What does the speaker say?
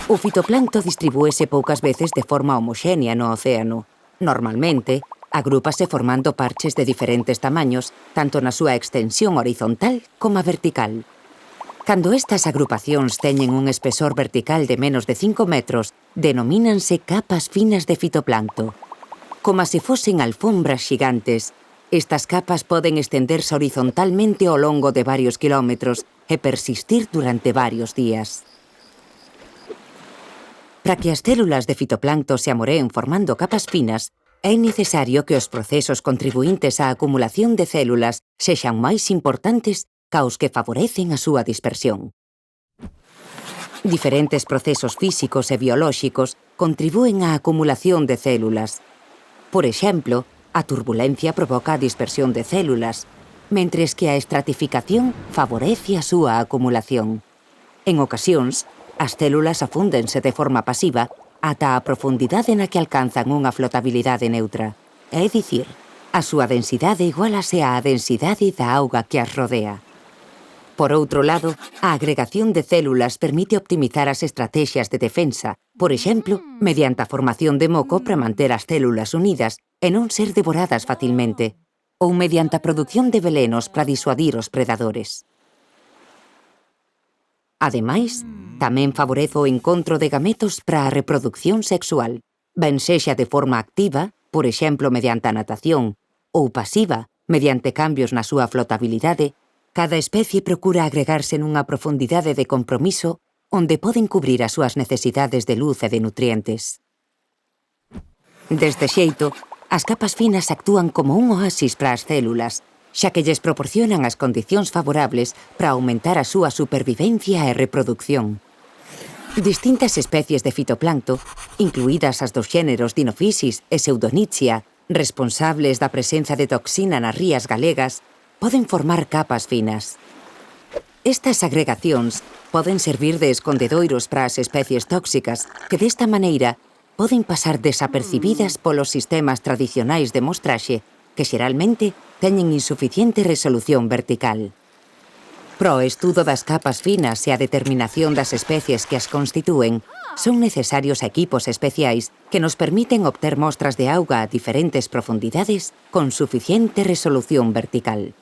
O fitoplancto distribúese poucas veces de forma homoxénea no océano. Normalmente, agrúpase formando parches de diferentes tamaños, tanto na súa extensión horizontal como a vertical. Cando estas agrupacións teñen un espesor vertical de menos de 5 metros, denomínanse capas finas de fitoplancto. Como se fosen alfombras xigantes, estas capas poden estenderse horizontalmente ao longo de varios quilómetros e persistir durante varios días. Para que as células de fitoplancto se amoreen formando capas finas, é necesario que os procesos contribuíntes á acumulación de células sexan máis importantes ca os que favorecen a súa dispersión. Diferentes procesos físicos e biolóxicos contribúen á acumulación de células. Por exemplo, a turbulencia provoca a dispersión de células, mentres que a estratificación favorece a súa acumulación. En ocasións, as células afúndense de forma pasiva ata a profundidade na que alcanzan unha flotabilidade neutra. É dicir, a súa densidade igualase á densidade da auga que as rodea. Por outro lado, a agregación de células permite optimizar as estrategias de defensa, por exemplo, mediante a formación de moco para manter as células unidas e non ser devoradas facilmente, ou mediante a produción de velenos para disuadir os predadores. Ademais, tamén favorece o encontro de gametos para a reproducción sexual, ben sexa de forma activa, por exemplo mediante a natación, ou pasiva, mediante cambios na súa flotabilidade. Cada especie procura agregarse nunha profundidade de compromiso onde poden cubrir as súas necesidades de luz e de nutrientes. Deste xeito, as capas finas actúan como un oasis para as células, xa que lles proporcionan as condicións favorables para aumentar a súa supervivencia e reproducción. Distintas especies de fitoplancto, incluídas as dos xéneros Dinophysis e Pseudonychia, responsables da presenza de toxina nas rías galegas, poden formar capas finas. Estas agregacións poden servir de escondedoiros para as especies tóxicas que desta maneira poden pasar desapercibidas polos sistemas tradicionais de mostraxe que xeralmente teñen insuficiente resolución vertical. Para o estudo das capas finas e a determinación das especies que as constitúen, son necesarios equipos especiais que nos permiten obter mostras de auga a diferentes profundidades con suficiente resolución vertical.